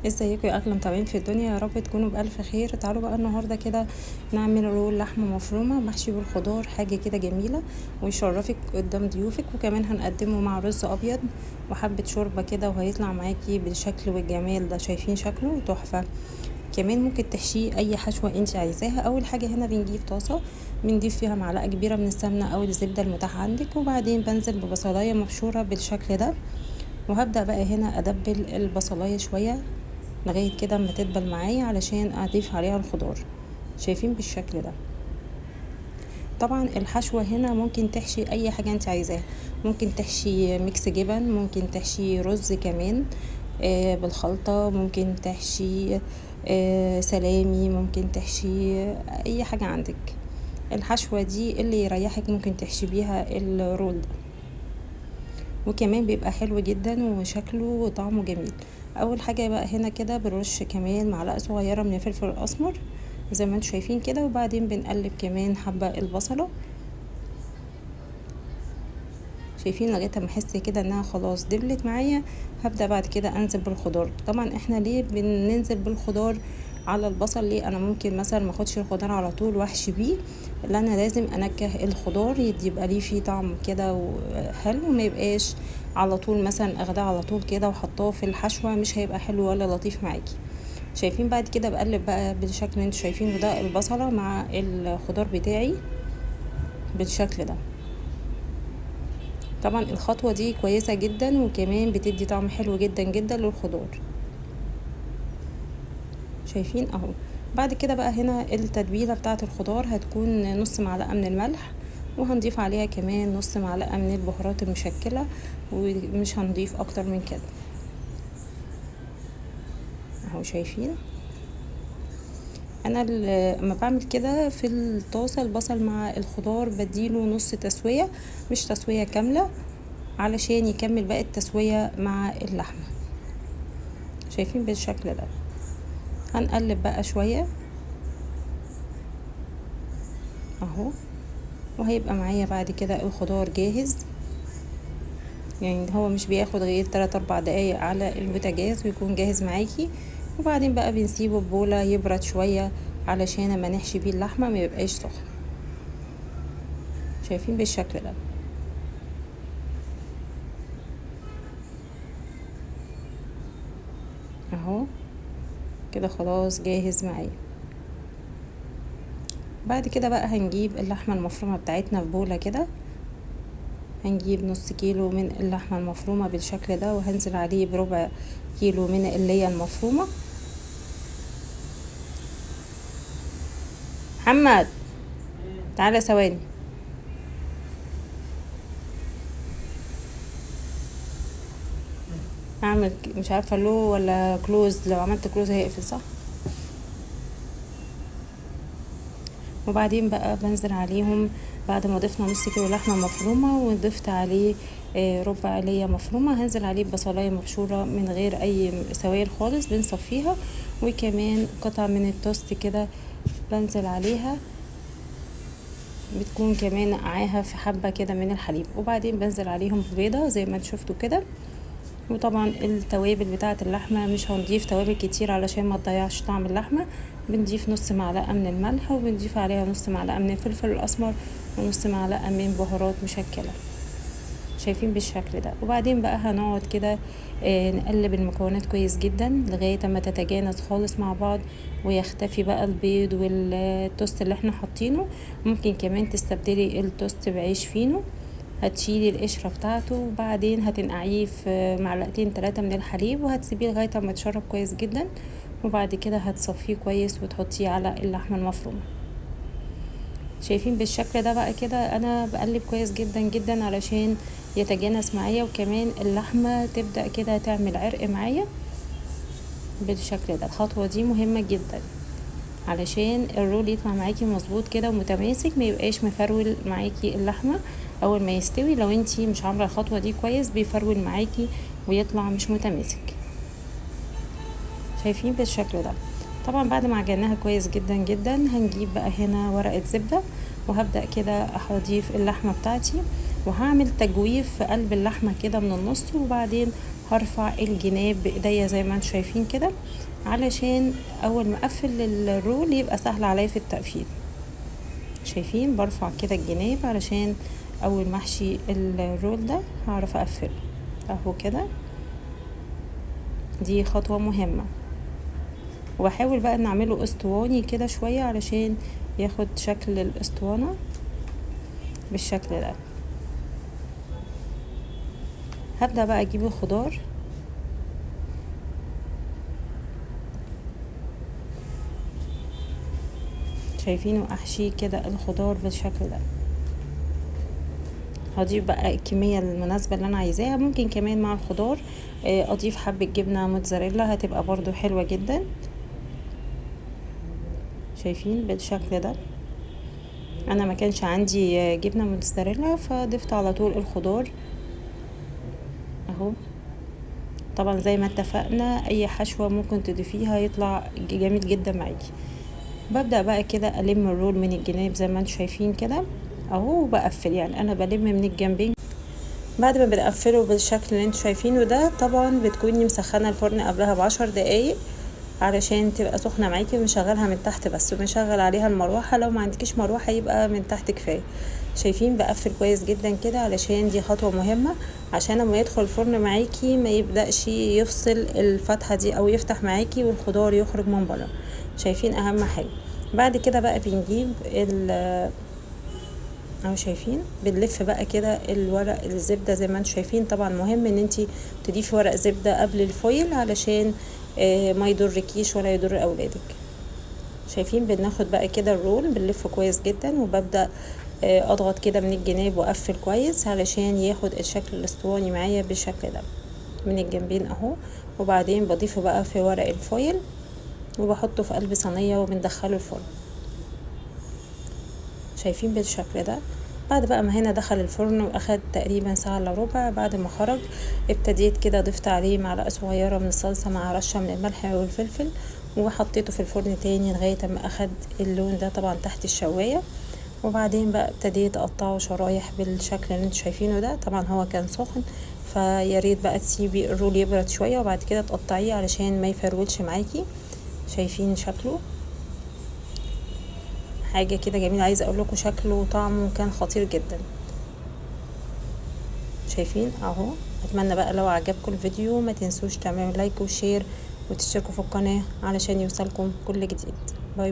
ازيكم يا اغلى متابعين في الدنيا، يا رب تكونوا بالف خير. تعالوا بقى النهارده كده نعمل رول لحمه مفرومه محشي بالخضار، حاجه كده جميله ويشرفك قدام ضيوفك، وكمان هنقدمه مع رز ابيض وحبه شوربه كده، وهيطلع معاكي بالشكل والجمال ده. شايفين شكله تحفه. كمان ممكن تحشيه اي حشوه انت عايزاها. اول حاجه هنا بنجيب طاسه، بنضيف فيها معلقه كبيره من السمنه او الزبده المتاحه عندك، وبعدين بنزل ببصلايه مبشوره بالشكل ده، وهبدأ بقى هنا ادبل البصلايه شويه لغاية كده اما تدبل معايا علشان اضيف عليها الخضار. شايفين بالشكل ده. طبعا الحشوة هنا ممكن تحشي اي حاجة انت عايزاها، ممكن تحشي ميكس جبن، ممكن تحشي رز كمان بالخلطة، ممكن تحشي سلامي، ممكن تحشي اي حاجة عندك. الحشوة دي اللي يريحك ممكن تحشي بيها الرول ده، وكمان بيبقى حلو جدا وشكله وطعمه جميل. اول حاجة بقى هنا كده بنرش كمان معلقة صغيرة من الفلفل الاسمر زي ما انتم شايفين كده، وبعدين بنقلب كمان حبة البصلة. شايفين لغاية ما احس كده انها خلاص دبلت معايا، هبدأ بعد كده انزل بالخضار. طبعا احنا ليه بننزل بالخضار على البصل؟ ليه انا ممكن مثلا ما اخدش الخضار على طول واحشي بيه، اللي انا لازم انكه الخضار يبقى ليه فيه طعم كده وحلو، ما يبقاش على طول مثلا اخداه على طول كده وحطاه في الحشوة، مش هيبقى حلو ولا لطيف معاكي. شايفين بعد كده بقلب بقى بالشكل اللي انتوا شايفينه ده البصلة مع الخضار بتاعي بالشكل ده. طبعا الخطوة دي كويسة جدا، وكمان بتدي طعم حلو جدا جدا للخضار. شايفين اهو. بعد كده بقى هنا التتبيلة بتاعة الخضار هتكون نص معلقة من الملح، وهنضيف عليها كمان نص معلقة من البهارات المشكلة، ومش هنضيف اكتر من كده. اهو شايفين انا لما بعمل كده في الطاسة البصل مع الخضار بديله نص تسوية، مش تسوية كاملة، علشان يكمل باقي التسوية مع اللحمة. شايفين بالشكل ده. هنقلب بقى شوية اهو، وهيبقى معايا بعد كده الخضار جاهز. يعني هو مش بياخد غير 3-4 دقايق على البوتاجاز ويكون جاهز معاكي. وبعدين بقى بنسيبه ببولة يبرد شوية علشان اما نحشي بيه اللحمة ما يبقاش سخن. شايفين بالشكل ده اهو، كده خلاص جاهز معايا. بعد كده بقى هنجيب اللحمة المفرومة بتاعتنا في بولة كده، هنجيب نص كيلو من اللحمة المفرومة بالشكل ده، وهنزل عليه بربع كيلو من اللي المفرومة. محمد تعالى ثواني. هعمل مش عارفة لو ولا كلوز، لو عملت كلوز هيقفل صح. وبعدين بقى بنزل عليهم بعد ما ضفنا نص كيلو لحمة مفرومة وضفت عليه ربع ليا مفرومة، هنزل عليه بصلاية مبشورة من غير اي سوائل خالص بنصفيها، وكمان قطع من التوست كده بنزل عليها، بتكون كمان نقعاها في حبة كده من الحليب. وبعدين بنزل عليهم بيضة زي ما انتوا شفتوا كده. وطبعا التوابل بتاعة اللحمة مش هنضيف توابل كتير علشان ما تضيعش طعم اللحمة. بنضيف نص معلقة من الملح، وبنضيف عليها نص معلقة من الفلفل الأسمر، ونص معلقة من بهارات مشكلة. شايفين بالشكل ده. وبعدين بقى هنقعد كده نقلب المكونات كويس جدا لغاية ما تتجانس خالص مع بعض، ويختفي بقى البيض والتوست اللي احنا حاطينه. ممكن كمان تستبدلي التوست بعيش فينو، هتشيلي القشرة بتاعته، وبعدين هتنقعيه في معلقتين 3 من الحليب، وهتسيبيه لغاية ما يتشرب كويس جدا. وبعد كده هتصفيه كويس وتحطيه على اللحمة المفرومة. شايفين بالشكل ده بقى كده انا بقلب كويس جدا جدا علشان يتجانس معايا، وكمان اللحمة تبدأ كده تعمل عرق معايا بالشكل ده. الخطوة دي مهمة جدا علشان الرول يطلع معاكي مظبوط كده ومتماسك، ما يبقاش مفرول معاكي اللحمة اول ما يستوي. لو انتي مش عامله الخطوة دي كويس بيفرول معاكي ويطلع مش متماسك. شايفين بالشكل ده. طبعا بعد ما عجناها كويس جدا جدا هنجيب بقى هنا ورقة زبدة، وهبدأ كده اضيف اللحمة بتاعتي، وهعمل تجويف في قلب اللحمة كده من النص، وبعدين هرفع الجناب بايديا زي ما انتم شايفين كده، علشان اول ما اقفل الرول يبقى سهل عليا في التقفيل. شايفين برفع كده الجناب علشان اول ما احشي الرول ده هعرف اقفله اهو كده. دي خطوة مهمة، وبحاول بقى ان اعمله اسطواني كده شوية علشان ياخد شكل الاسطوانة بالشكل ده. هبدأ بقى اجيب الخضار، شايفينه احشيه كده الخضار بالشكل ده. هضيف بقى الكمية المناسبة اللي انا عايزاها، ممكن كمان مع الخضار اضيف حبة جبنة موتزاريلا هتبقى برضو حلوة جدا. شايفين بالشكل ده. انا ما كانش عندي جبنة موتزاريلا فضفت على طول الخضار اهو. طبعا زي ما اتفقنا اي حشوة ممكن تضيفيها يطلع جميل جدا معاكي. ببدأ بقى كده الم الرول من الجناب زي ما انتم شايفين كده اهو، وبقفل يعني انا بلم من الجنبين. بعد ما بنقفله بالشكل اللي انتوا شايفينه ده، طبعا بتكوني مسخنه الفرن قبلها ب10 دقايق علشان تبقى سخنه معاكي، ومشغلها من تحت بس، ومشغل عليها المروحه. لو ما عندكيش مروحه يبقى من تحت كفايه. شايفين بقفل كويس جدا كده علشان دي خطوه مهمه، عشان لما يدخل الفرن معاكي ما يبداش يفصل الفتحه دي او يفتح معاكي والخضار يخرج من بره. شايفين اهم حاجه. بعد كده بقى بنجيب اهو شايفين بنلف بقى كده الورق الزبدة زي ما انتم شايفين. طبعا مهم ان انتي تضيفي ورق زبدة قبل الفويل علشان ما يضركيش ولا يضر اولادك. شايفين بناخد بقى كده الرول بنلفه كويس جدا، وببدأ اضغط كده من الجناب واقفل كويس علشان ياخد الشكل الاسطواني معايا بالشكل ده من الجنبين اهو. وبعدين بضيفه بقى في ورق الفويل وبحطه في قلب صينية وبندخله الفرن. شايفين بالشكل ده. بعد بقى ما هنا دخل الفرن واخد تقريبا ساعة الا ربع، بعد ما خرج ابتديت كده ضفت عليه معلقة صغيرة من الصلصة مع رشة من الملح والفلفل، وحطيته في الفرن تاني لغاية ما اخد اللون ده طبعا تحت الشواية. وبعدين بقى ابتديت اقطعه شرايح بالشكل اللي انتوا شايفينه ده. طبعا هو كان سخن فياريت بقى تسيبي الرول يبرد شوية وبعد كده تقطعيه علشان ما يفرولش معاكي. شايفين شكله حاجة كده جميلة. عايزة اقول لكم شكله وطعمه كان خطير جدا. شايفين اهو. اتمنى بقى لو عجبكم الفيديو ما تنسوش تعملوا لايك وشير وتشتركوا في القناة علشان يوصلكم كل جديد. باي باي.